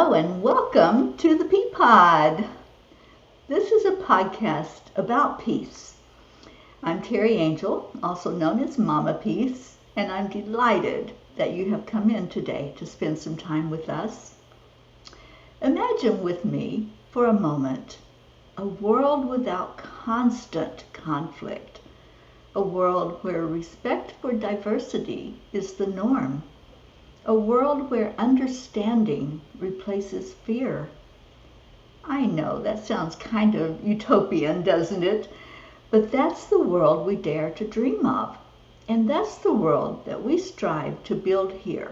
Hello and welcome to the Peapod. This is a podcast about peace. I'm Teri Angel, also known as Mama Peace, and I'm delighted that you have come in today to spend some time with us. Imagine with me for a moment a world without constant conflict, a world where respect for diversity is the norm, a world where understanding replaces fear. I know that sounds kind of utopian, doesn't it? But that's the world we dare to dream of. And that's the world that we strive to build here,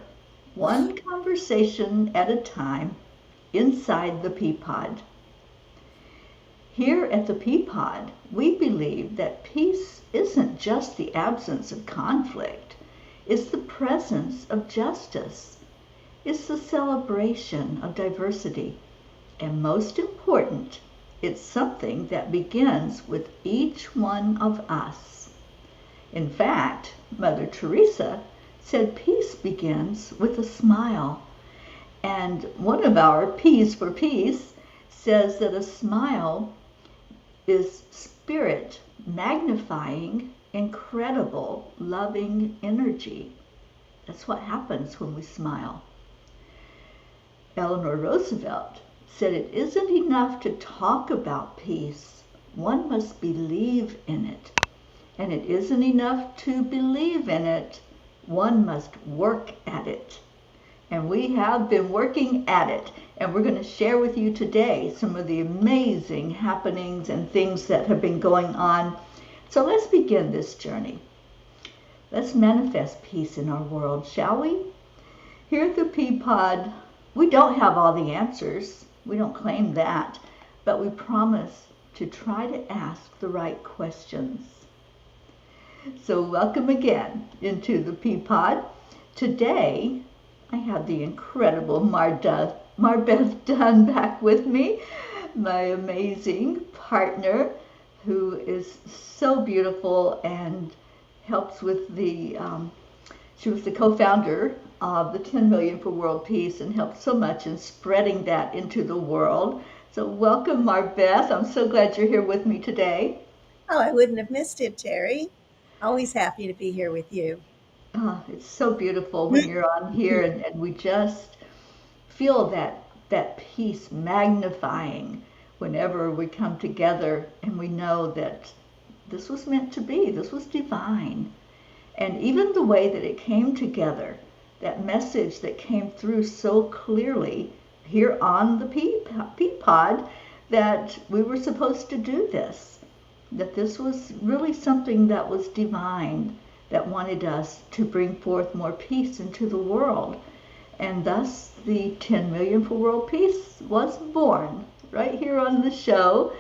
one conversation at a time, inside the Peapod. Here at the Peapod, we believe that peace isn't just the absence of conflict, it's the presence of justice. It's the celebration of diversity. And most important, it's something that begins with each one of us. In fact, Mother Teresa said peace begins with a smile. And one of our P's for Peace says that a smile is spirit magnifying incredible loving energy. That's what happens when we smile. Eleanor Roosevelt said it isn't enough to talk about peace. One must believe in it. And it isn't enough to believe in it. One must work at it. And we have been working at it. And we're going to share with you today some of the amazing happenings and things that have been going on. So let's begin this journey. Let's manifest peace in our world, shall we? Here at the Peapod, we don't have all the answers. We don't claim that. But we promise to try to ask the right questions. So welcome again into the Peapod. Today, I have the incredible MarBeth Dunn back with me, my amazing partner who is so beautiful and helps with she was the co-founder of the 10 Million for World Peace and helped so much in spreading that into the world. So welcome, MarBeth. I'm so glad you're here with me today. Oh, I wouldn't have missed it, Terry. Always happy to be here with you. Oh, it's so beautiful when you're on here and we just feel that peace magnifying whenever we come together and we know that this was meant to be, this was divine. And even the way that it came together, that message that came through so clearly here on the Peapod, that we were supposed to do this, that this was really something that was divine, that wanted us to bring forth more peace into the world. And thus the 10 Million for World Peace was born right here on the show.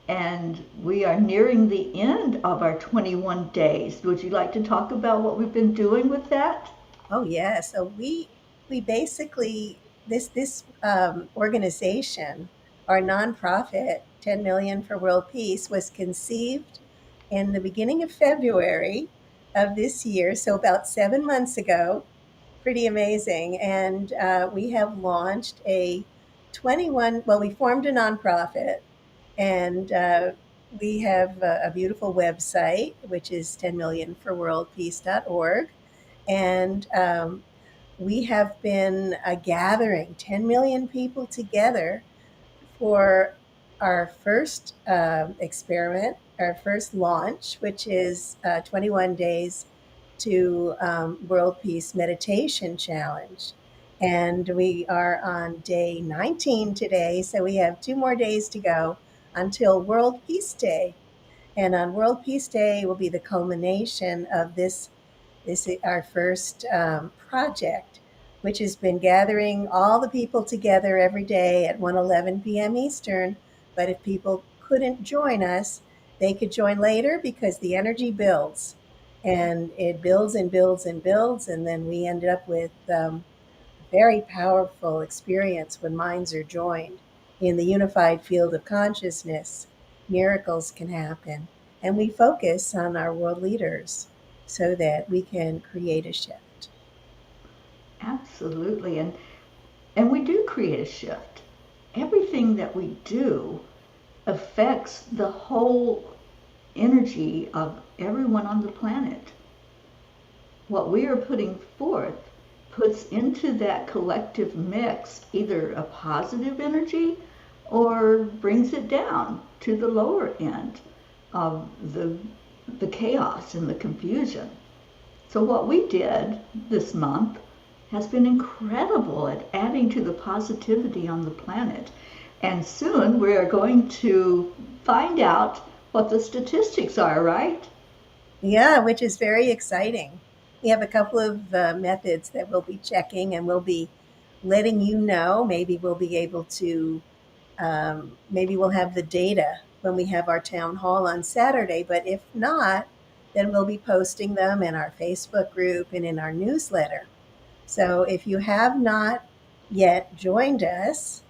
And we are nearing the end of our 21 days. Would you like to talk about what we've been doing with that? Oh yeah, so we basically this organization, our nonprofit, 10 Million for World Peace, was conceived in the beginning of February of this year, so about 7 months ago. Pretty amazing, and we have launched a 21. Well, we formed a nonprofit, and we have a beautiful website, which is 10millionforworldpeace.org. And we have been gathering 10 million people together for our first experiment, our first launch, which is 21 days to World Peace Meditation Challenge. And we are on day 19 today, so we have 2 more days to go until World Peace Day. And on World Peace Day will be the culmination of this is our first project, which has been gathering all the people together every day at 1:11 p.m. Eastern. But if people couldn't join us, they could join later because the energy builds. And it builds and builds and builds. And then we ended up with a very powerful experience when minds are joined in the unified field of consciousness. Miracles can happen. And we focus on our world leaders so that we can create a shift. Absolutely. And we do create a shift. Everything that we do affects the whole energy of everyone on the planet. What we are putting forth puts into that collective mix either a positive energy or brings it down to the lower end of the chaos and the confusion. So what we did this month has been incredible at adding to the positivity on the planet. And soon we are going to find out what the statistics are, right? Yeah, which is very exciting. We have a couple of methods that we'll be checking, and we'll be letting you know. Maybe we'll be able to, maybe we'll have the data when we have our town hall on Saturday. But if not, then we'll be posting them in our Facebook group and in our newsletter. So if you have not yet joined us,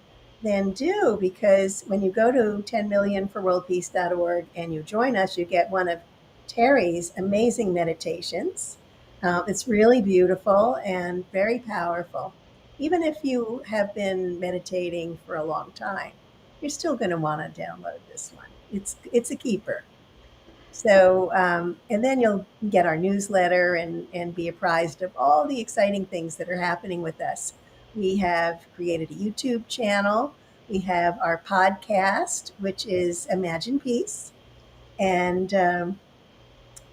then do, because when you go to 10millionforworldpeace.org and you join us, you get one of Teri's amazing meditations. It's really beautiful and very powerful. Even if you have been meditating for a long time, you're still going to want to download this one. It's a keeper. So, and then you'll get our newsletter and be apprised of all the exciting things that are happening with us. We have created a YouTube channel. We have our podcast, which is Imagine Peace. And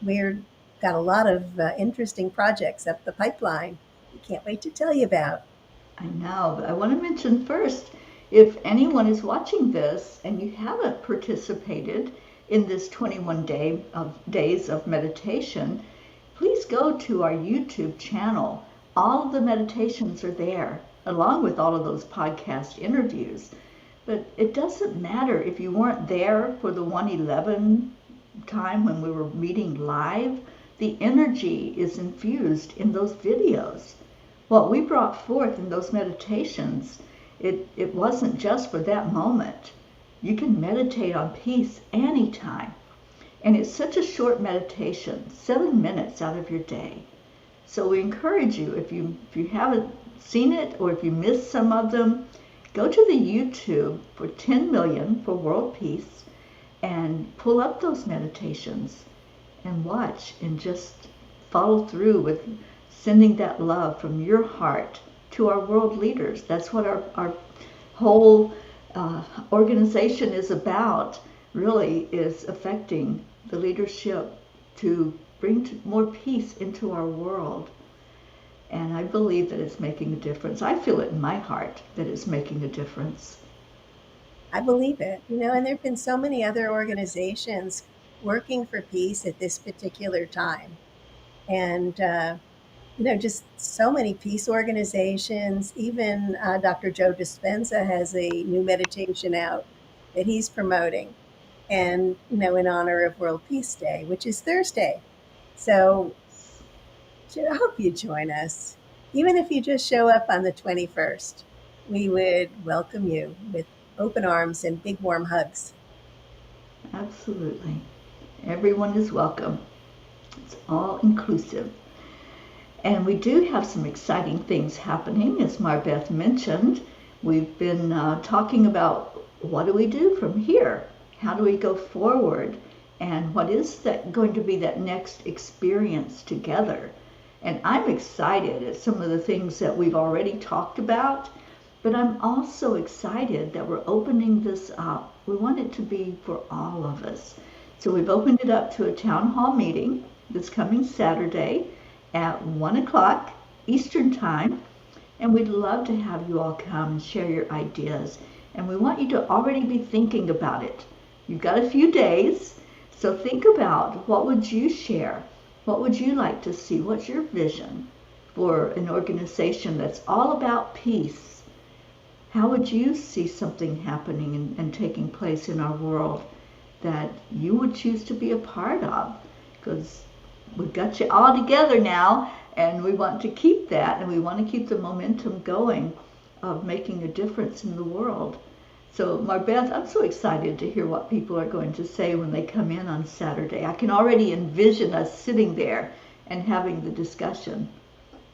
we're got a lot of interesting projects up the pipeline. We can't wait to tell you about. I know, but I want to mention first, if anyone is watching this and you haven't participated in this 21 days of meditation, please go to our YouTube channel. All of the meditations are there, along with all of those podcast interviews. But it doesn't matter if you weren't there for the 111 time when we were meeting live. The energy is infused in those videos. What we brought forth in those meditations, it wasn't just for that moment. You can meditate on peace anytime. And it's such a short meditation, 7 minutes out of your day. So we encourage you, if you haven't seen it or if you missed some of them, go to the YouTube for 10 million for world peace and pull up those meditations and watch and just follow through with sending that love from your heart to our world leaders. That's what our whole organization is about, really, is affecting the leadership to bring more peace into our world. And I believe that it's making a difference. I feel it in my heart that it's making a difference. I believe it, and there have been so many other organizations working for peace at this particular time. And, just so many peace organizations. Even Dr. Joe Dispenza has a new meditation out that he's promoting, and, in honor of World Peace Day, which is Thursday. So I hope you join us. Even if you just show up on the 21st, we would welcome you with open arms and big warm hugs. Absolutely. Everyone is welcome. It's all inclusive. And we do have some exciting things happening, as MarBeth mentioned. We've been talking about what do we do from here? How do we go forward? And what is that going to be that next experience together? And I'm excited at some of the things that we've already talked about, but I'm also excited that we're opening this up. We want it to be for all of us. So we've opened it up to a town hall meeting this coming Saturday at 1 o'clock Eastern Time. And we'd love to have you all come and share your ideas. And we want you to already be thinking about it. You've got a few days, so think about what would you share? What would you like to see? What's your vision for an organization that's all about peace? How would you see something happening and taking place in our world that you would choose to be a part of? Because we've got you all together now, and we want to keep that, and we want to keep the momentum going of making a difference in the world. So MarBeth, I'm so excited to hear what people are going to say when they come in on Saturday. I can already envision us sitting there and having the discussion.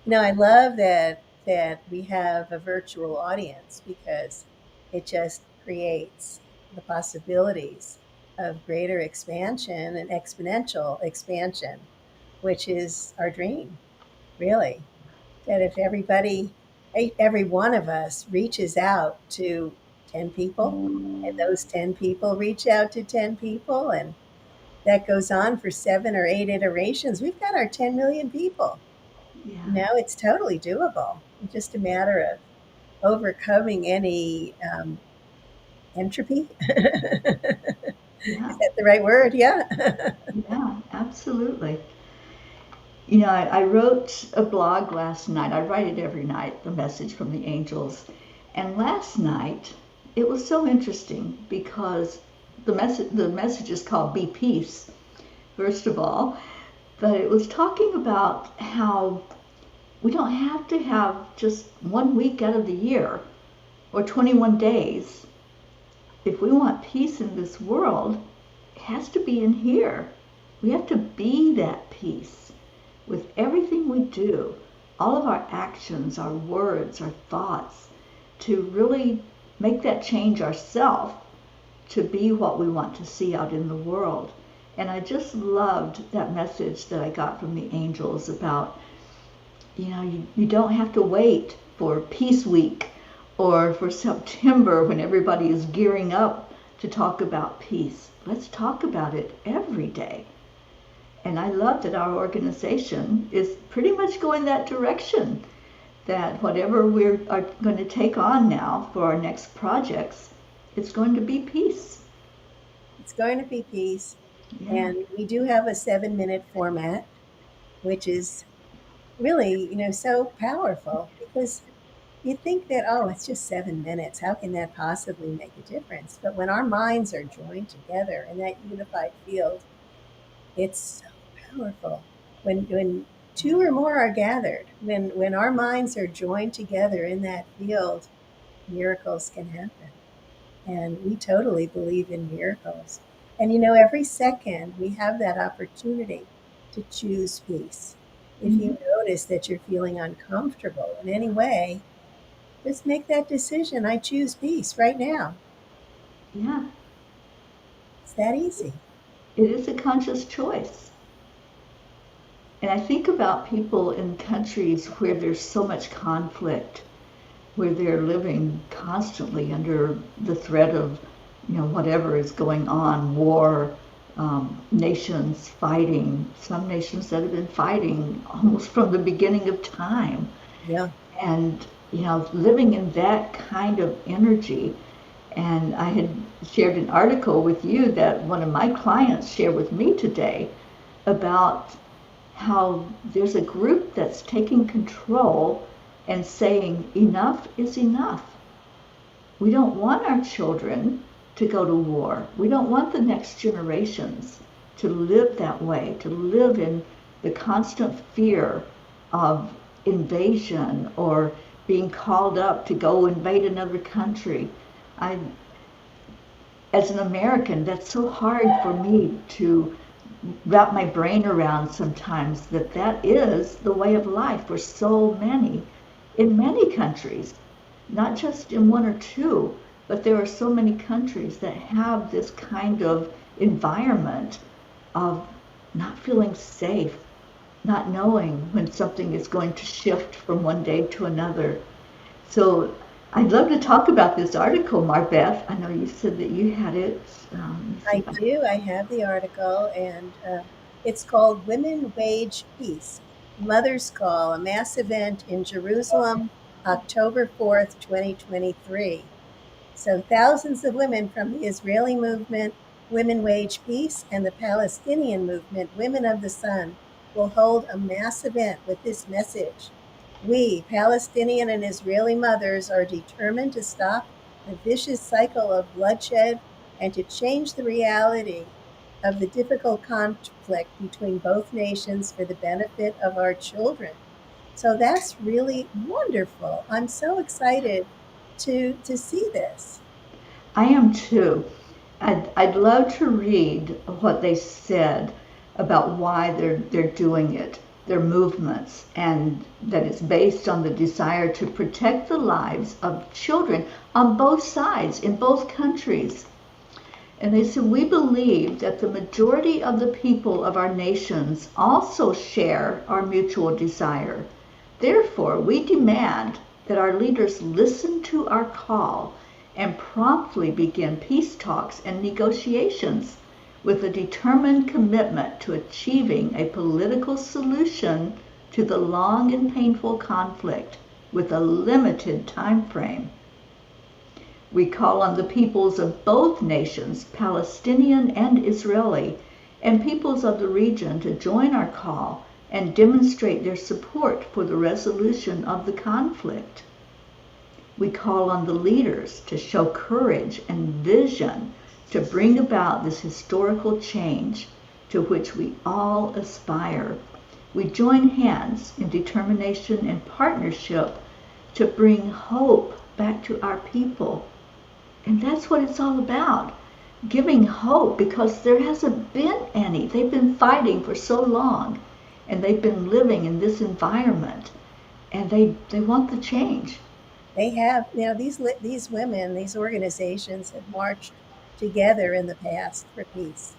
I love that that we have a virtual audience because it just creates the possibilities of greater expansion and exponential expansion, which is our dream, really. That if every one of us reaches out to 10 people, and those 10 people reach out to 10 people, and that goes on for 7 or 8 iterations, we've got our 10 million people. Yeah. It's totally doable. It's just a matter of overcoming any entropy. Yeah. Is that the right word? Yeah. Yeah, absolutely. You know, I wrote a blog last night. I write it every night, the message from the angels. And last night, it was so interesting because the message is called Be Peace, first of all. But it was talking about how we don't have to have just 1 week out of the year or 21 days. If we want peace in this world, it has to be in here. We have to be that peace with everything we do, all of our actions, our words, our thoughts, to really make that change ourselves to be what we want to see out in the world. And I just loved that message that I got from the angels about, you don't have to wait for Peace Week or for September when everybody is gearing up to talk about peace. Let's talk about it every day. And I love that our organization is pretty much going that direction, that whatever we're going to take on now for our next projects, it's going to be peace. It's going to be peace. Yeah. And we do have a 7-minute format, which is really, so powerful because you think that, oh, it's just 7 minutes. How can that possibly make a difference? But when our minds are joined together in that unified field, it's so powerful. When two or more are gathered, when our minds are joined together in that field, miracles can happen. And we totally believe in miracles. And every second we have that opportunity to choose peace. If Mhm. you notice that you're feeling uncomfortable in any way, just make that decision. I choose peace right now. Yeah. It's that easy. It is a conscious choice. And I think about people in countries where there's so much conflict, where they're living constantly under the threat of, whatever is going on, war, nations fighting, some nations that have been fighting almost from the beginning of time. Yeah. And, living in that kind of energy. And I had shared an article with you that one of my clients shared with me today about how there's a group that's taking control and saying enough is enough. We don't want our children to go to war. We don't want the next generations to live that way, to live in the constant fear of invasion or being called up to go invade another country. I, as an American, that's so hard for me to wrap my brain around sometimes, that is the way of life for so many in many countries, not just in one or two, but there are so many countries that have this kind of environment of not feeling safe, not knowing when something is going to shift from one day to another. So I'd love to talk about this article, MarBeth. I know you said that you had it. I do. I have the article, and it's called Women Wage Peace Mother's Call, a mass event in Jerusalem, October 4th, 2023. So, thousands of women from the Israeli movement, Women Wage Peace, and the Palestinian movement, Women of the Sun, will hold a mass event with this message. We, Palestinian and Israeli mothers, are determined to stop the vicious cycle of bloodshed and to change the reality of the difficult conflict between both nations for the benefit of our children. So that's really wonderful. I'm so excited to see this. I am too. I'd love to read what they said about why they're doing it. their movements, and that it's based on the desire to protect the lives of children on both sides, in both countries. And they said, we believe that the majority of the people of our nations also share our mutual desire. Therefore, we demand that our leaders listen to our call and promptly begin peace talks and negotiations with a determined commitment to achieving a political solution to the long and painful conflict with a limited time frame. We call on the peoples of both nations, Palestinian and Israeli, and peoples of the region to join our call and demonstrate their support for the resolution of the conflict. We call on the leaders to show courage and vision to bring about this historical change to which we all aspire. We join hands in determination and partnership to bring hope back to our people. And that's what it's all about, giving hope, because there hasn't been any. They've been fighting for so long, and they've been living in this environment, and they want the change. They have, these women, these organizations have marched together in the past for peace.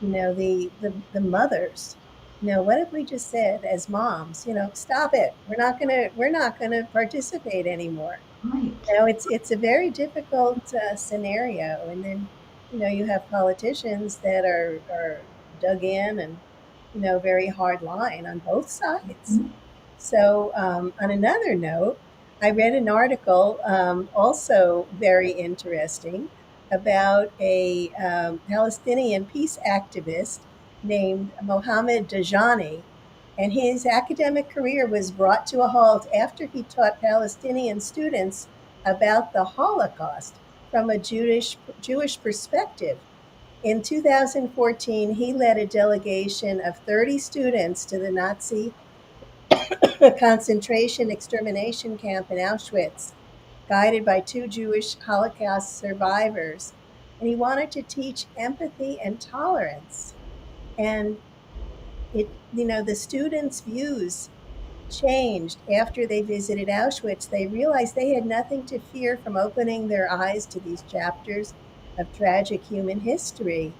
The mothers. What if we just said as moms, stop it. We're not gonna participate anymore. Right. It's a very difficult scenario, and then you have politicians that are dug in and very hard line on both sides. Mhm. So, on another note, I read an article, also very interesting, about a Palestinian peace activist named Mohammed Dajani. And his academic career was brought to a halt after he taught Palestinian students about the Holocaust from a Jewish perspective. In 2014, he led a delegation of 30 students to the Nazi concentration extermination camp in Auschwitz, guided by two Jewish Holocaust survivors. And he wanted to teach empathy and tolerance. And the students' views changed after they visited Auschwitz. They realized they had nothing to fear from opening their eyes to these chapters of tragic human history.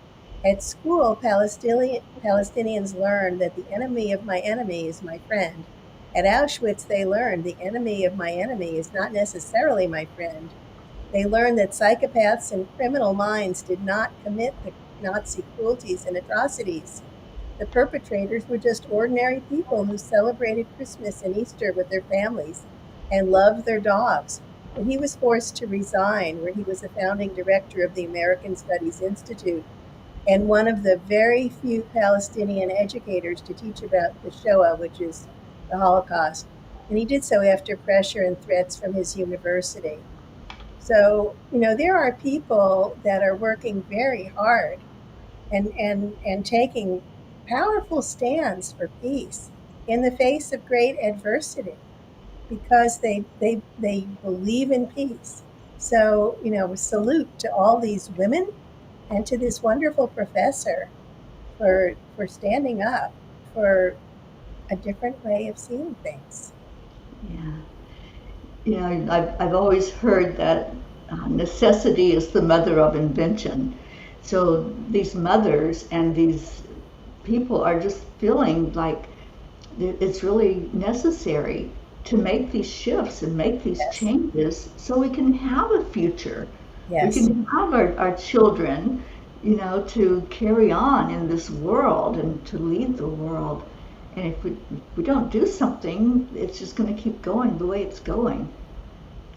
At school, Palestinians learned that the enemy of my enemy is my friend. At Auschwitz, they learned the enemy of my enemy is not necessarily my friend. They learned that psychopaths and criminal minds did not commit the Nazi cruelties and atrocities. The perpetrators were just ordinary people who celebrated Christmas and Easter with their families and loved their dogs. When he was forced to resign, where he was a founding director of the American Studies Institute and one of the very few Palestinian educators to teach about the Shoah, which is the Holocaust. And he did so after pressure and threats from his university. So, there are people that are working very hard and taking powerful stands for peace in the face of great adversity because they believe in peace. So, salute to all these women and to this wonderful professor for standing up for a different way of seeing things. Yeah. I've always heard that necessity is the mother of invention. So these mothers and these people are just feeling like it's really necessary to make these shifts and make these Yes. changes so we can have a future. We Yes. can have our children, to carry on in this world and to lead the world. And if we don't do something, it's just going to keep going the way it's going.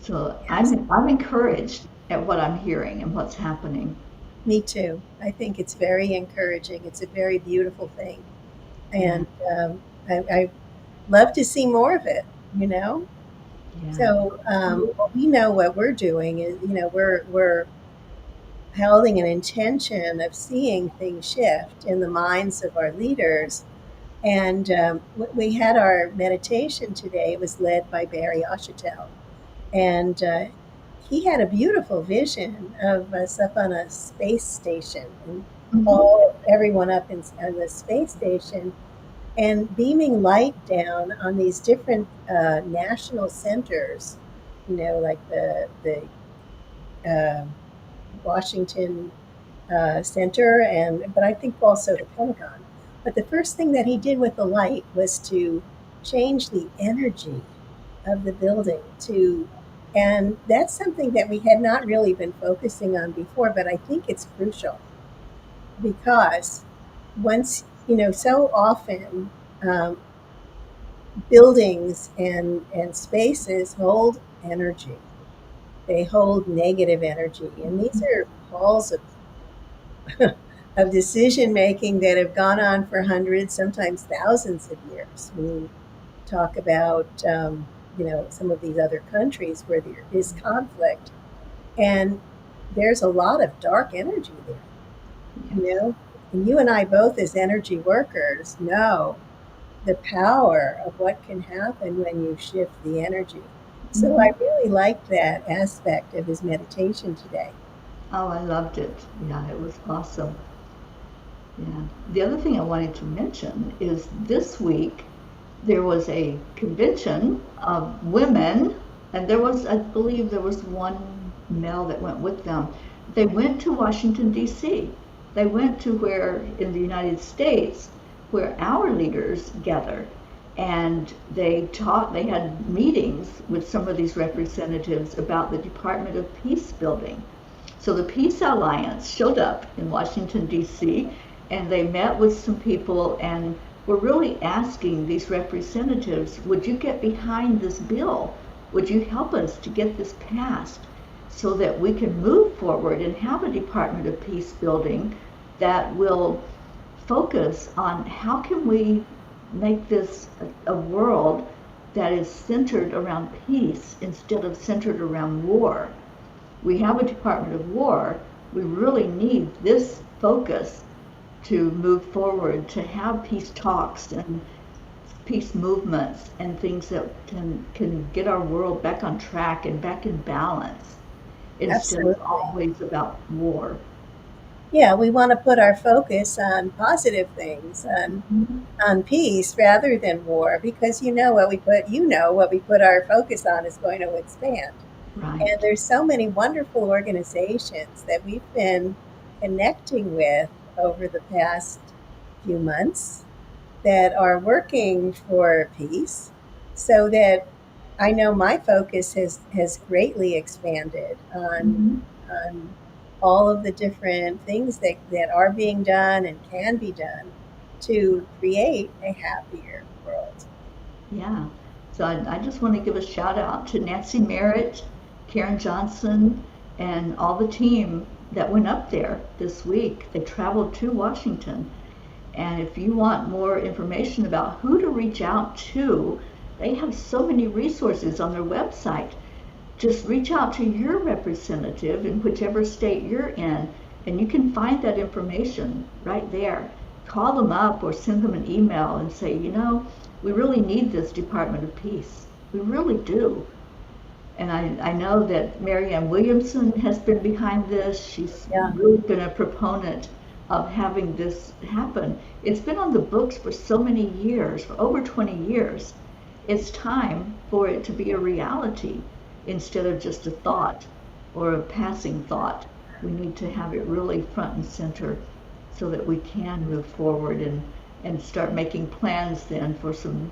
So Yes. I'm encouraged at what I'm hearing and what's happening. Me too. I think it's very encouraging. It's a very beautiful thing. Yeah, And I love to see more of it. yeah. So we know what we're doing is, we're holding an intention of seeing things shift in the minds of our leaders. And we had our meditation today. It was led by Barry Oshitel. And he had a beautiful vision of us up on a space station and Hmm. all everyone up on the space station. and beaming light down on these different national centers, like the uh, Washington Center, and but I think also the Pentagon. But the first thing that he did with the light was to change the energy of the building to, and that's something that we had not really been focusing on before, but I think it's crucial because once, so often um, buildings and spaces hold energy. They hold negative energy, and these are halls of decision making that have gone on for hundreds, sometimes thousands of years. When you talk about, some of these other countries where there is conflict, and there's a lot of dark energy there, you Yes. know. And you and I both, as energy workers, know the power of what can happen when you shift the energy. So I Hmm. really liked that aspect of his meditation today. Oh, I loved it. Yeah, it was awesome. Yeah. The other thing I wanted to mention is this week there was a convention of women, and there was, I believe, there was one male that went with them. They went to Washington, D.C. They went to where, in the United States, where our leaders gather. And they had meetings with some of these representatives about the Department of Peace building. So the Peace Alliance showed up in Washington, D.C., and they met with some people and were really asking these representatives, would you get behind this bill? Would you help us to get this passed so that we can move forward and have a Department of Peace building that will focus on how can we make this a world that is centered around peace instead of centered around war. We have a Department of War. We really need this focus to move forward, to have peace talks and peace movements and things that can get our world back on track and back in balance instead of Absolutely. always about war. Yeah, we want to put our focus on positive things, Mhm. on peace rather than war, because what we put our focus on is going to expand. And Right. there's so many wonderful organizations that we've been connecting with over the past few months that are working for peace, so that I know my focus has greatly expanded Mhm. on all of the different things that are being done and can be done to create a happier world. Yeah. So I just want to give a shout out to Nancy Merritt, Karen Johnson, and all the team that went up there this week. They traveled to Washington. And if you want more information about who to reach out to, they have so many resources on their website. Just reach out to your representative in whichever state you're in, and you can find that information right there. Call them up or send them an email and say, we really need this Department of Peace. We really do. And I know that Marianne Williamson has been behind this. She's Yeah, really been a proponent of having this happen. It's been on the books for so many years, for over 20 years. It's time for it to be a reality instead of just a thought or a passing thought. We need to have it really front and center so that we can move forward and start making plans then for some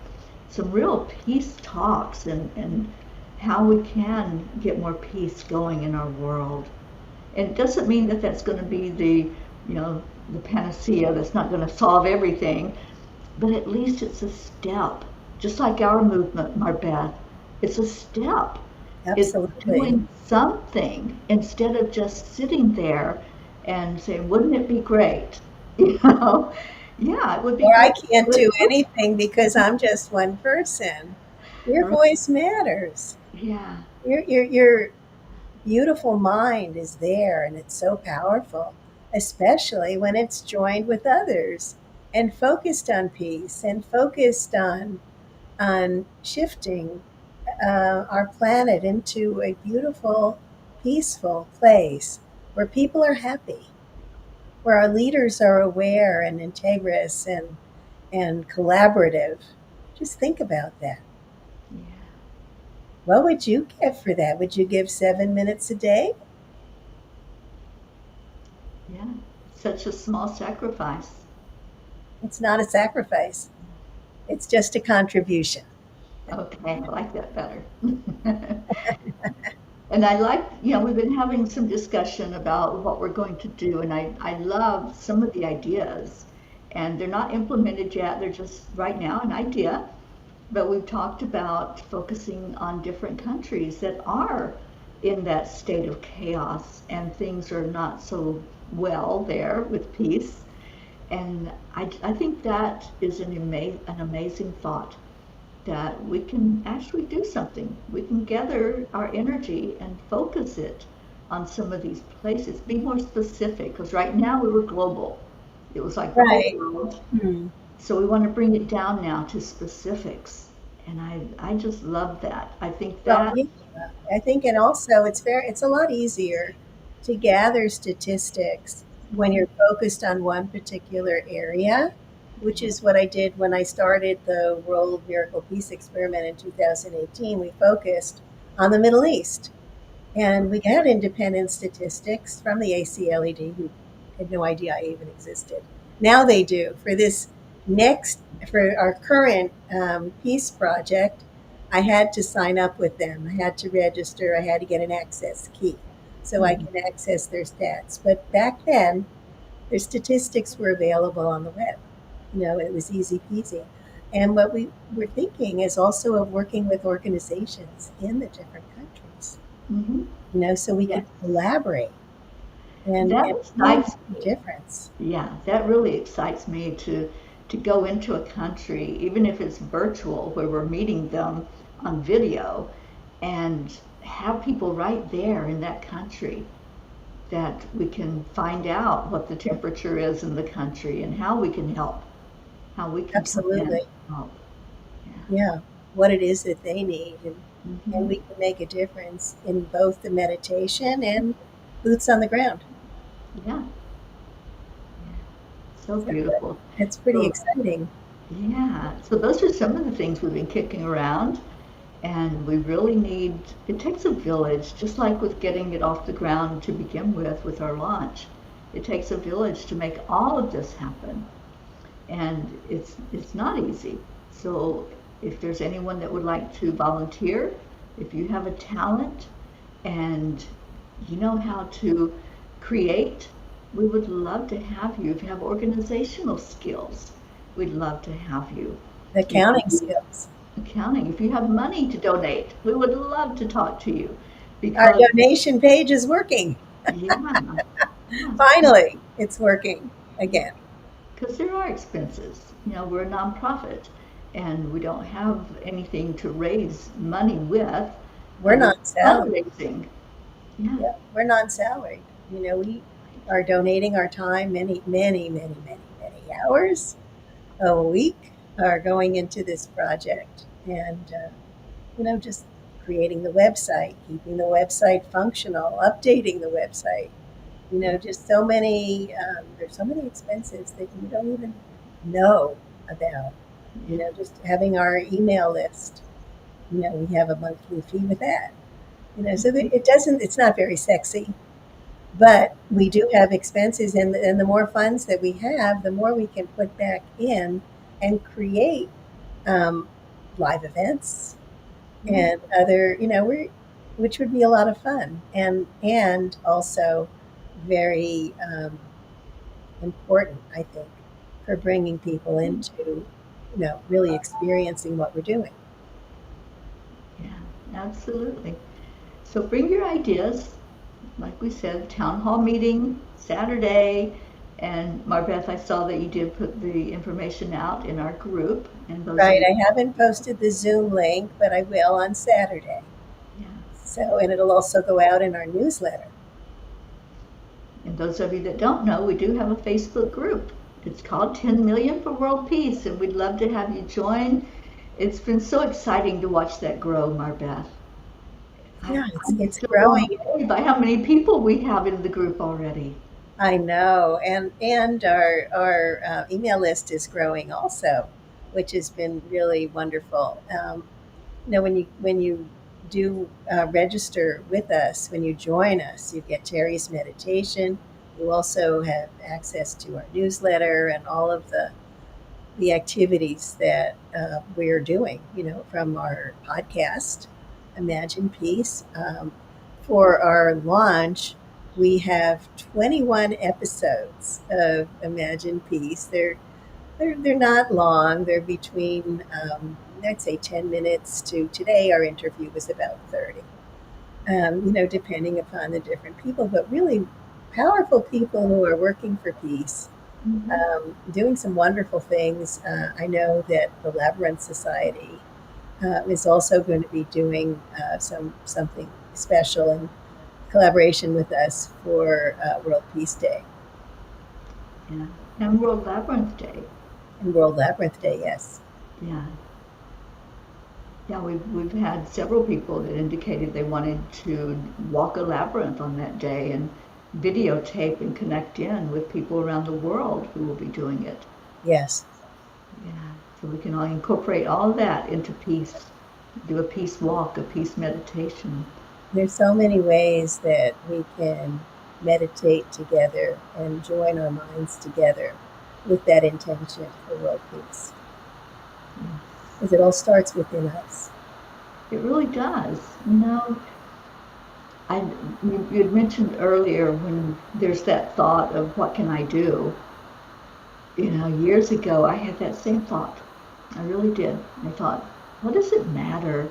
real peace talks and how we can get more peace going in our world. And it doesn't mean that that's going to be the panacea that's not going to solve everything, but at least it's a step. Just like our movement, MarBeth, it's a step. It's absolutely. doing something instead of just sitting there and saying, wouldn't it be great? You know, yeah, it would be Or I great. can't Let's do go. anything because I'm just one person. Your Right. voice matters. Yeah. Your beautiful mind is there, and it's so powerful, especially when it's joined with others and focused on peace and focused on shifting our planet into a beautiful, peaceful place where people are happy, where our leaders are aware and integrous, and collaborative. Just think about that. Yeah. What would you give for that? Would you give 7 minutes a day? Yeah. Such a small sacrifice. It's not a sacrifice, it's just a contribution. Okay, I like that better. And I like, we've been having some discussion about what we're going to do, and I love some of the ideas. And they're not implemented yet, they're just right now an idea. But we've talked about focusing on different countries that are in that state of chaos and things are not so well there with peace. And I think that is an amazing thought that we can actually do something. We can gather our energy and focus it on some of these places. Be more specific, because right now we were global. It was like the whole Right. world. Hmm. So we want to bring it down now to specifics. And I just love that. I think Well, that, yeah, I think, and also it's a lot easier to gather statistics when mhm, you're focused on one particular area, which is what I did when I started the World Miracle Peace Experiment in 2018. We focused on the Middle East. And we had independent statistics from the ACLED, who had no idea I even existed. Now they do. For our current peace project, I had to sign up with them. I had to register. I had to get an access key so I mhm, can access their stats. But back then, their statistics were available on the web. It was easy peasy. And what we were thinking is also of working with organizations in the different countries, mhm, so we yes, could collaborate that and really excites make a me. difference. Yeah, that really excites me to go into a country, even if it's virtual, where we're meeting them on video, and have people right there in that country that we can find out what the temperature is in the country and how we can help, how we can come in and Absolutely. help. Yeah. What it is that they need. And Hmm. we can make a difference in both the meditation and boots on the ground. Yeah, so So beautiful. it's pretty So, exciting. yeah, so those are some of the things we've been kicking around, and we really need, it takes a village, just like with getting it off the ground to begin with our launch. It takes a village to make all of this happen, and it's not easy. So if there's anyone that would like to volunteer, if you have a talent and you know how to create, we would love to have you. If you have organizational skills, we'd love to have you. The If counting you skills. accounting, if you have money to donate, we would love to talk to you Our because donation page is working. yeah, yeah, Finally, it's working again. because there are expenses. We're a nonprofit and we don't have anything to raise money with We're other than not salaried. fundraising. Yeah, Yeah, we're not salaried. We are donating our time, many, many, many, many, many hours a week are going into this project, and just creating the website, keeping the website functional, updating the website. Just so many. There's so many expenses that you don't even know about. yeah, Just having our email list. We have a monthly fee with that. So that it doesn't. It's not very sexy, but we do have expenses, and the more funds that we have, the more we can put back in and create um, live events yeah, and other, which would be a lot of fun and also very important, I think, for bringing people into, really experiencing what we're doing. yeah, absolutely. So bring your ideas. Like we said, town hall meeting Saturday. And MarBeth, I saw that you did put the information out in our group. And those of Right. you, I haven't posted the Zoom link, but I will on Saturday. yeah, So, and it'll also go out in our newsletter. and those of you that don't know, we do have a Facebook group. It's called 10 Million for World Peace, and we'd love to have you join. It's been so exciting to watch that grow, MarBeth. Yeah, it's I'm it's still blown growing. away by how many people we have in the group already. I know, and our email list is growing also, which has been really wonderful. When you do register with us, when you join us, you get Teri's meditation. You also have access to our newsletter and all of the activities that we're doing. From our podcast, Imagine Peace. For our launch, we have 21 episodes of Imagine Peace. They're not long. They're between I'd say 10 minutes to today. Our interview was about 30. Depending upon the different people, but really powerful people who are working for peace, Mhm. doing some wonderful things. I know that the Labyrinth Society is also going to be doing something special in collaboration with us for World Peace Day Yeah. And World Labyrinth Day. and World Labyrinth Day. Yes. Yeah. Yeah, we've had several people that indicated they wanted to walk a labyrinth on that day and videotape and connect in with people around the world who will be doing it. Yes. Yeah. So we can all incorporate all that into peace, do a peace walk, a peace meditation. There's so many ways that we can meditate together and join our minds together with that intention for world peace. Yeah. Because it all starts within us. It really does. I you had mentioned earlier when there's that thought of what can I do? Years ago I had that same thought. I really did. I thought, what does it matter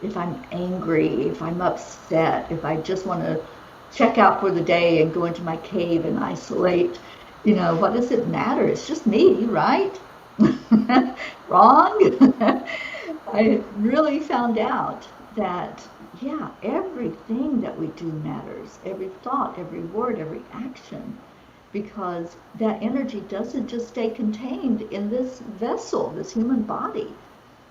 if I'm angry, if I'm upset, if I just want to check out for the day and go into my cave and isolate? What does it matter? It's just me, right? Wrong? I really found out that, yeah, everything that we do matters. Every thought, every word, every action. Because that energy doesn't just stay contained in this vessel, this human body.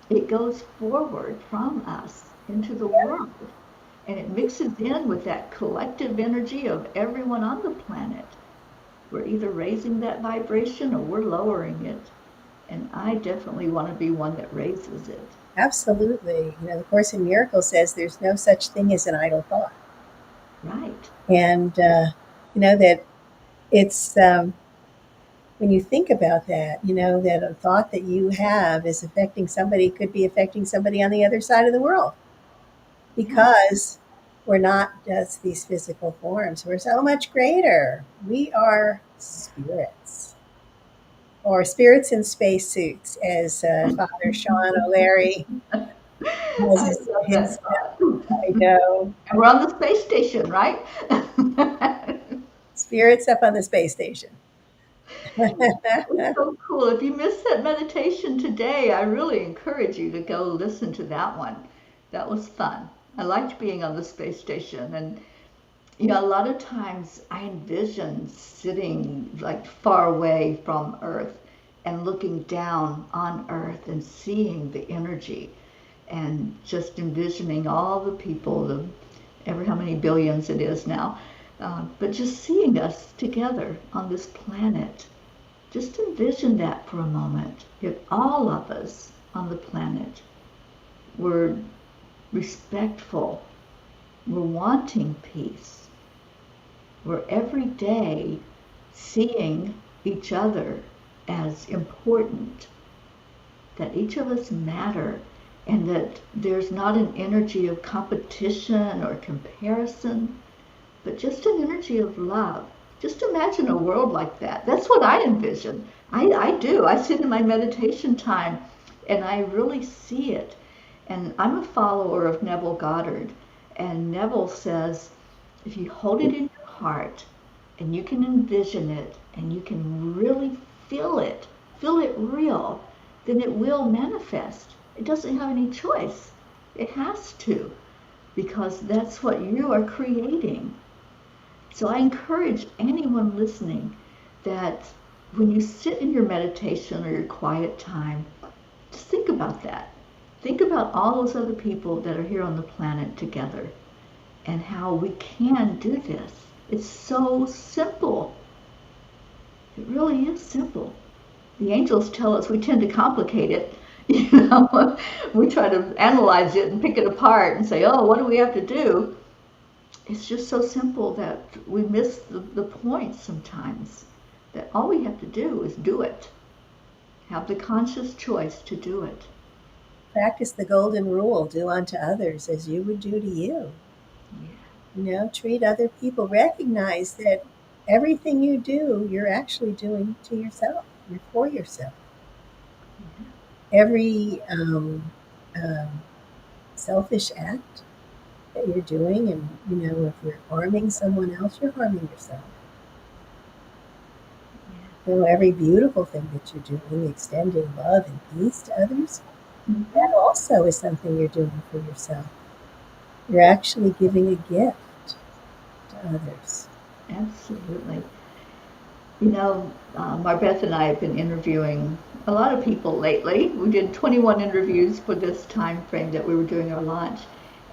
It goes forward from us into the world. And it mixes in with that collective energy of everyone on the planet. We're either raising that vibration or we're lowering it. And I definitely want to be one that raises it. Absolutely. The Course in Miracles says there's no such thing as an idle thought. Right. And, that it's, when you think about that, that a thought that you have is affecting somebody, could be affecting somebody on the other side of the world. Yeah. Because we're not just these physical forms, we're so much greater. We are spirits, or spirits in spacesuits, as Father Sean O'Leary has I love his that thought. I know. And we're on the space station, right? Spirits up on the space station. It's so cool. If you missed that meditation today, I really encourage you to go listen to that one. That was fun. I liked being on the space station. And, a lot of times I envision sitting like far away from Earth and looking down on Earth and seeing the energy and just envisioning all the people, ever how many billions it is now, but just seeing us together on this planet. Just envision that for a moment. If all of us on the planet were respectful, were wanting peace, were every day seeing each other as important, that each of us matter, and that there's not an energy of competition or comparison, but just an energy of love. Just imagine a world like that. That's what I envision. I do. I sit in my meditation time and I really see it. And I'm a follower of Neville Goddard. And Neville says, if you hold it in your heart and you can envision it and you can really feel it real, then it will manifest. It doesn't have any choice. It has to, because that's what you are creating. So I encourage anyone listening that when you sit in your meditation or your quiet time, just think about that. Think about all those other people that are here on the planet together and how we can do this. It's so simple. It really is simple. The angels tell us we tend to complicate it. You know, we try to analyze it and pick it apart and say, oh, what do we have to do? It's just so simple that we miss the point sometimes. That all we have to do is do it. Have the conscious choice to do it. Practice the golden rule: do unto others as you would do to you. Treat other people. Recognize that everything you do, you're actually doing to yourself. You're for yourself. Every um, selfish act that you're doing, and if you're harming someone else, you're harming yourself. Every beautiful thing that you're doing, extending love and peace to others, that also is something you're doing for yourself. You're actually giving a gift to others. Absolutely. You know, MarBeth and I have been interviewing a lot of people lately. We did 21 interviews for this time frame that we were doing our launch.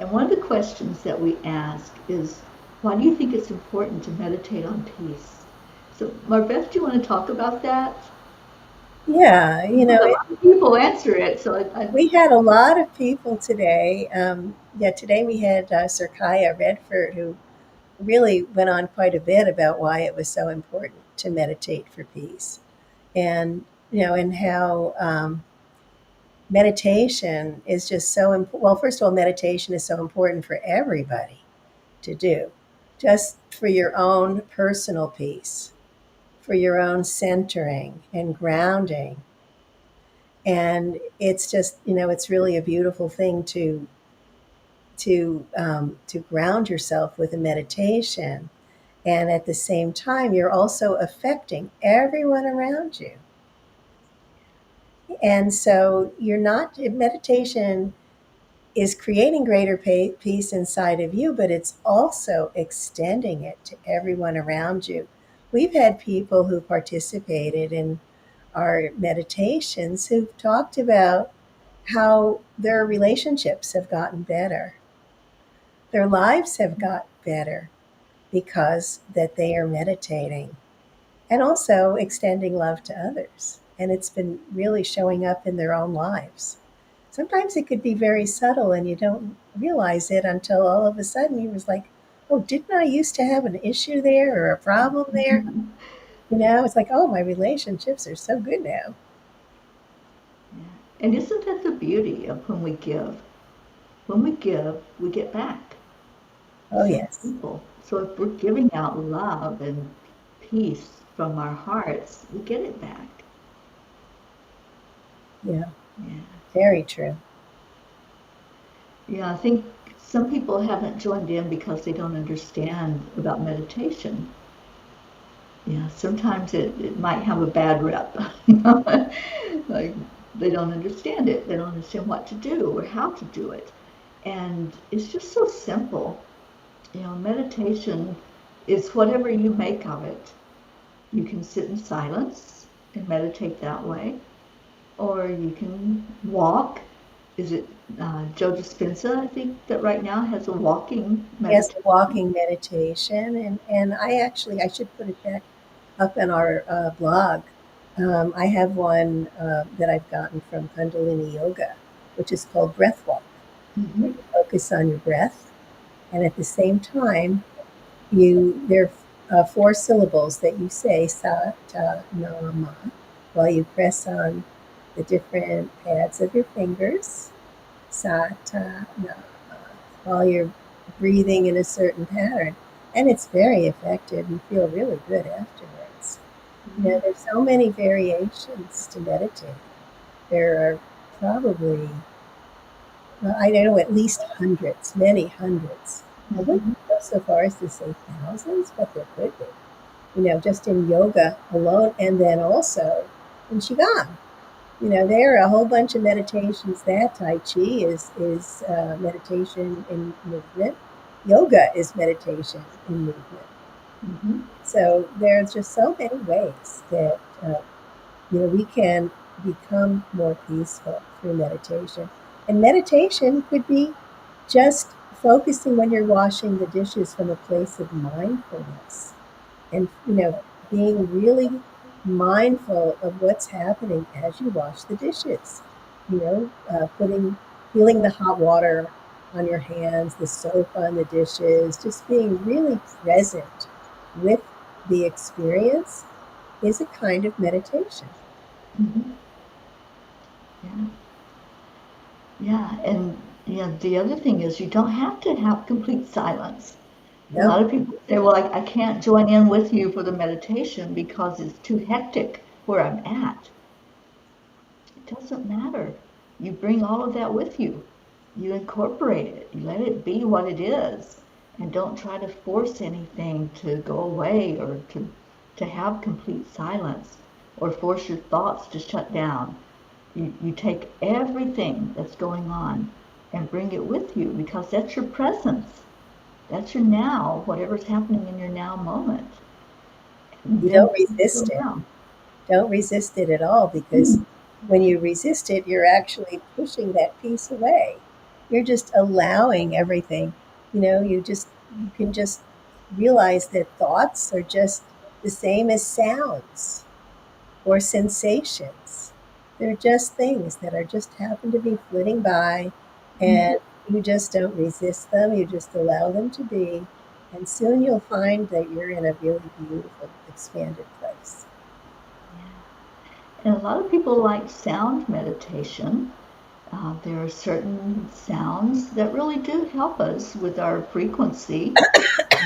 And one of the questions that we ask is, why do you think it's important to meditate on peace? So, MarBeth, do you want to talk about that? Yeah, A lot of people answer it, so we had a lot of people today. Today we had Sir Kaya Redford, who really went on quite a bit about why it was so important to meditate for peace, and and how meditation is just so important. Well, first of all, meditation is so important for everybody to do, just for your own personal peace, for your own centering and grounding. And it's just, it's really a beautiful thing to ground yourself with a meditation, and at the same time you're also affecting everyone around you. And so you're not meditation is creating greater peace inside of you, but it's also extending it to everyone around you. We've had people who participated in our meditations who've talked about how their relationships have gotten better, their lives have got better because that they are meditating, and also extending love to others. And it's been really showing up in their own lives. Sometimes it could be very subtle and you don't realize it until all of a sudden you was like, oh, didn't I used to have an issue there or a problem there? It's like, oh, my relationships are so good now. And isn't that the beauty of when we give? When we give, we get back. Oh, So yes. simple. So if we're giving out love and peace from our hearts, we get it back. Yeah. Yeah. Very true. Yeah, I think some people haven't joined in because they don't understand about meditation. Yeah, sometimes it might have a bad rep. Like they don't understand it. They don't understand what to do or how to do it. And it's just so simple. Meditation is whatever you make of it. You can sit in silence and meditate that way, or you can walk. Is it Joe Dispenza, I think, that right now has a walking Yes, meditation? walking meditation. And I should put it back up in our blog. I have one that I've gotten from Kundalini Yoga, which is called Breath Walk, where Mm-hmm. you focus on your breath, and at the same time, there are four syllables that you say, sa ta na ma, while you press on the different pads of your fingers, sa ta na ma, while you're breathing in a certain pattern. And it's very effective. You feel really good afterwards. There's so many variations to meditate. There are probably, well, I know at least hundreds, many hundreds. I Mm-hmm. wouldn't go so far as to say thousands, but there could be. Just in yoga alone, and then also in qigong. There are a whole bunch of meditations. That Tai Chi is meditation in movement. Yoga is meditation in movement. Mm-hmm. So there's just so many ways that we can become more peaceful through meditation. And meditation could be just focusing when you're washing the dishes from a place of mindfulness, and being really mindful of what's happening as you wash the dishes. Feeling the hot water on your hands, the soap on the dishes, just being really present with the experience is a kind of meditation. Mm-hmm. Yeah. Yeah. And the other thing is you don't have to have complete silence. A No, lot of people say, well, I can't join in with you for the meditation because it's too hectic where I'm at. It doesn't matter. You bring all of that with you. You incorporate it. You let it be what it is. And don't try to force anything to go away or to have complete silence or force your thoughts to shut down. You take everything that's going on and bring it with you because that's your presence. That's your now, whatever's happening in your now moment. And you then don't bring it resist it. around. Don't resist it at all, because Mm. when you resist it, you're actually pushing that piece away. You're just allowing everything. You can just realize that thoughts are just the same as sounds or sensations. They're just things that are just happen to be flitting by, Mhm. and you just don't resist them. You just allow them to be, and soon you'll find that you're in a really beautiful, expanded place. And a lot of people like sound meditation. There are certain sounds that really do help us with our frequency.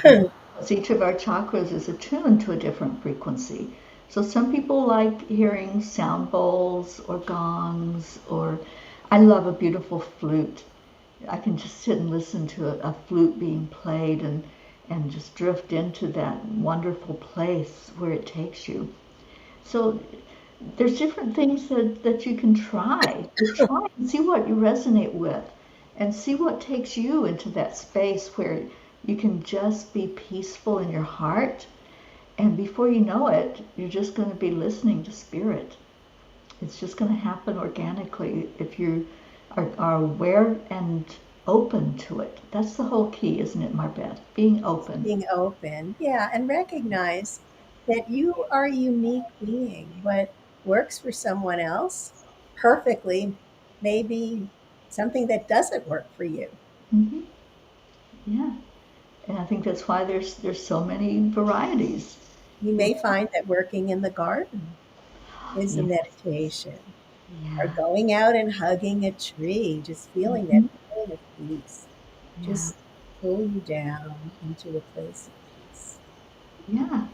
Because each of our chakras is attuned to a different frequency. So some people like hearing sound bowls or gongs, or I love a beautiful flute. I can just sit and listen to a flute being played and just drift into that wonderful place where it takes you. So there's different things that you can try. Just try and see what you resonate with and see what takes you into that space where you can just be peaceful in your heart. And before you know it, you're just going to be listening to spirit. It's just going to happen organically if you are aware and open to it. That's the whole key, isn't it, MarBeth? Being open. Being open, yeah, and recognize that you are a unique being. What works for someone else perfectly may be something that doesn't work for you. Hmm. Yeah. And I think that's why there's so many varieties. You may find that working in the garden is a Yes. meditation, or Yeah. going out and hugging a tree, just feeling that Hmm. feeling of peace. Yeah. Just pull you down into a place of peace. Yeah.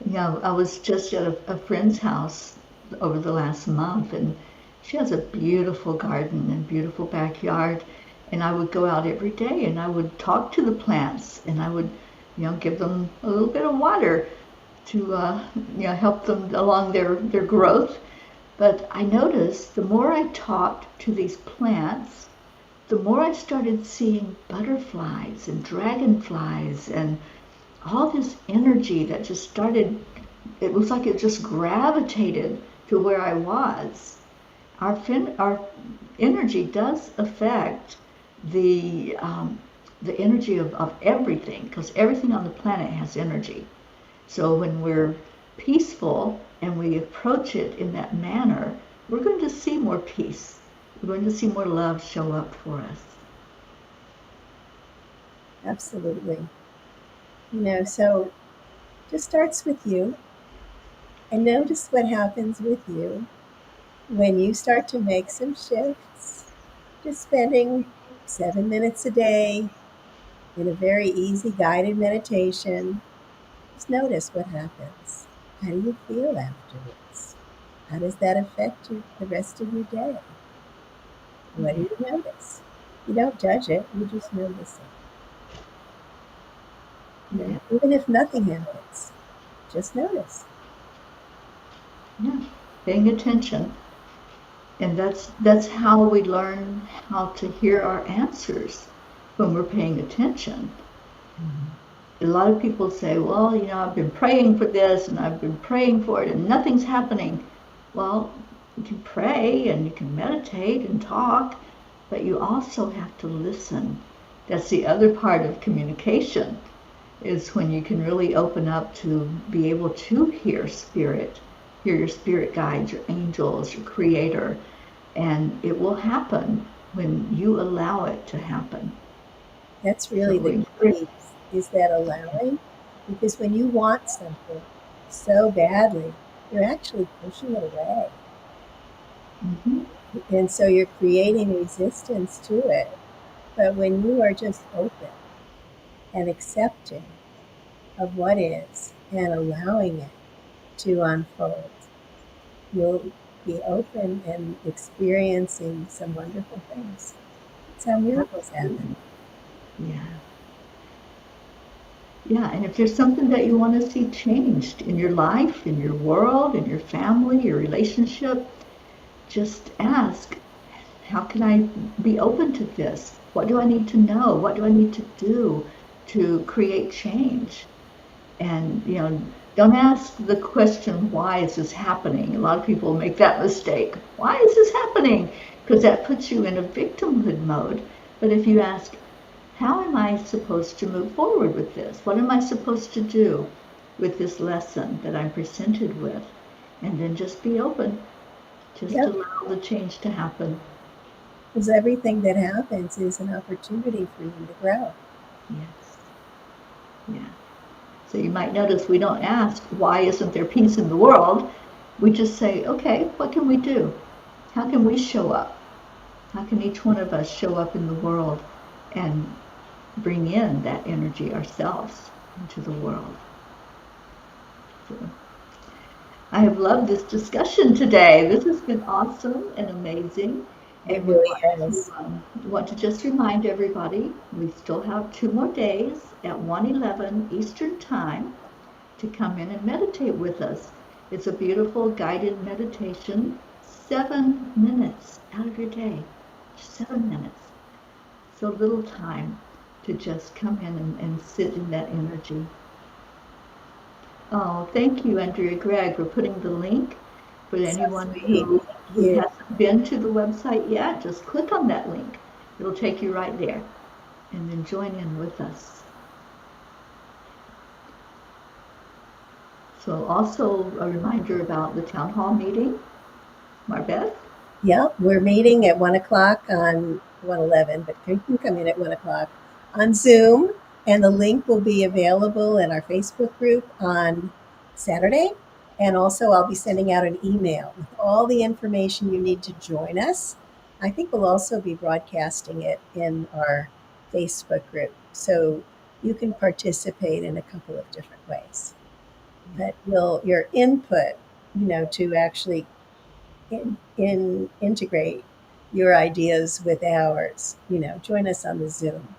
Yeah. I was just at a friend's house over the last month, and she has a beautiful garden and beautiful backyard. And I would go out every day and I would talk to the plants and I would, give them a little bit of water to, help them along their growth. But I noticed the more I talked to these plants, the more I started seeing butterflies and dragonflies and all this energy that just started, it was like it just gravitated to where I was. Our energy does affect the, the energy of everything, because everything on the planet has energy. So when we're peaceful and we approach it in that manner, we're going to see more peace. We're going to see more love show up for us. Absolutely. So just starts with you, and notice what happens with you when you start to make some shifts, just spending 7 minutes a day in a very easy guided meditation. Just notice what happens. How do you feel afterwards? How does that affect the rest of your day? What do you notice? You don't judge it, you just notice it. Yeah, Even if nothing happens, just notice. yeah. Paying attention. And that's how we learn how to hear our answers when we're paying attention. A lot of people say, well, I've been praying for this and I've been praying for it and nothing's happening. Well, you can pray and you can meditate and talk, but you also have to listen. That's the other part of communication, is when you can really open up to be able to hear spirit hear your spirit guides, your angels, your creator, and it will happen when you allow it to happen. That's really So the we key, is that allowing. Because when you want something so badly, you're actually pushing it away. mm-hmm. And so you're creating resistance to it. But when you are just open and accepting of what is and allowing it to unfold, you'll be open and experiencing some wonderful things. That's how miracles happen. Yeah. Yeah, and if there's something that you want to see changed in your life, in your world, in your family, your relationship, just ask, how can I be open to this? What do I need to know? What do I need to do to create change? And, don't ask the question, why is this happening? A lot of people make that mistake. Why is this happening? Because that puts you in a victimhood mode. But if you ask, how am I supposed to move forward with this? What am I supposed to do with this lesson that I'm presented with? And then just be open. Just Yep, allow the change to happen. because everything that happens is an opportunity for you to grow. Yes. Yeah. So you might notice we don't ask, why isn't there peace in the world? We just say, okay, what can we do? How can we show up? How can each one of us show up in the world and bring in that energy ourselves into the world? So I have loved this discussion today. This has been awesome and amazing. It And we really to has. want to just remind everybody we still have 2 more days at 1:11 Eastern Time to come in and meditate with us. It's a beautiful guided meditation, 7 minutes out of your day, 7 minutes. So little time to just come in and sit in that energy. Oh, thank you, Andrea Gregg, for putting the link. For So anyone sweet. Thank who you. hasn't been to the website yet, just click on that link. It'll take you right there. And then join in with us. So also a reminder about the town hall meeting. MarBeth? Yeah, we're meeting at 1 o'clock on 111, but you can come in at 1 o'clock on Zoom, and the link will be available in our Facebook group on Saturday. And also, I'll be sending out an email with all the information you need to join us. I think we'll also be broadcasting it in our Facebook group, so you can participate in a couple of different ways. But your input, to actually integrate your ideas with ours. Join us on the Zoom.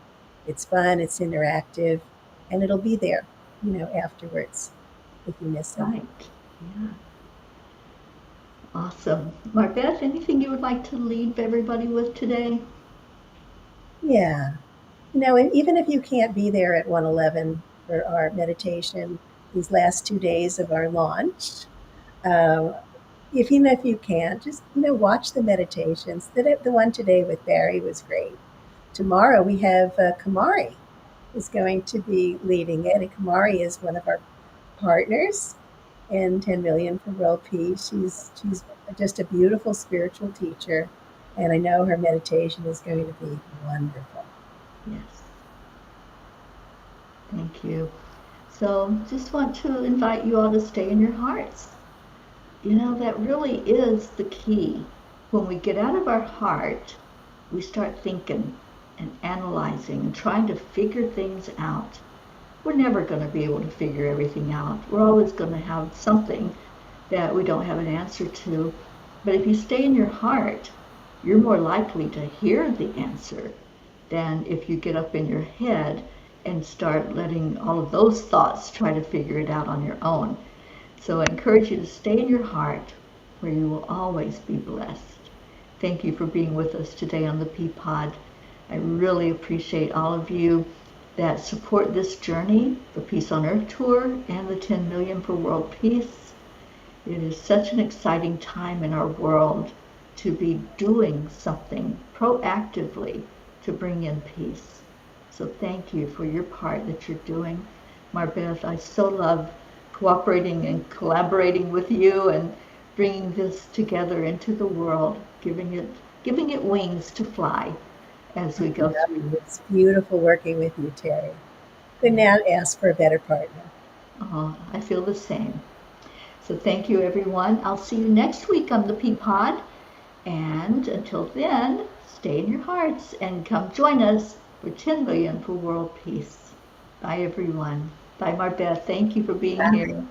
It's fun, it's interactive, and it'll be there, afterwards if you miss something. Right. Yeah. Awesome. MarBeth, anything you would like to leave everybody with today? Yeah. And even if you can't be there at 111 for our meditation, these last 2 days of our launch, uh, even if you can't, just watch the meditations. The one today with Barry was great. Tomorrow we have Kamari is going to be leading it. And Kamari is one of our partners in 10 Million for World Peace. She's just a beautiful spiritual teacher, and I know her meditation is going to be wonderful. Yes. Thank you. So just want to invite you all to stay in your hearts. That really is the key. When we get out of our heart, we start thinking and analyzing and trying to figure things out. We're never going to be able to figure everything out. We're always going to have something that we don't have an answer to. But if you stay in your heart, you're more likely to hear the answer than if you get up in your head and start letting all of those thoughts try to figure it out on your own. So I encourage you to stay in your heart where you will always be blessed. Thank you for being with us today on the Peapod. I really appreciate all of you that support this journey, the Peace on Earth Tour and the 10 Million for World Peace. It is such an exciting time in our world to be doing something proactively to bring in peace. So thank you for your part that you're doing. MarBeth, I so love cooperating and collaborating with you and bringing this together into the world, giving it wings to fly as we go through. It's beautiful working with you, Terry. Could not ask for a better partner. I feel the same. So thank you, everyone. I'll see you next week on the Peapod. And until then, stay in your hearts and come join us for 10 million for world peace. Bye, everyone. Bye, MarBeth. Thank you for being here.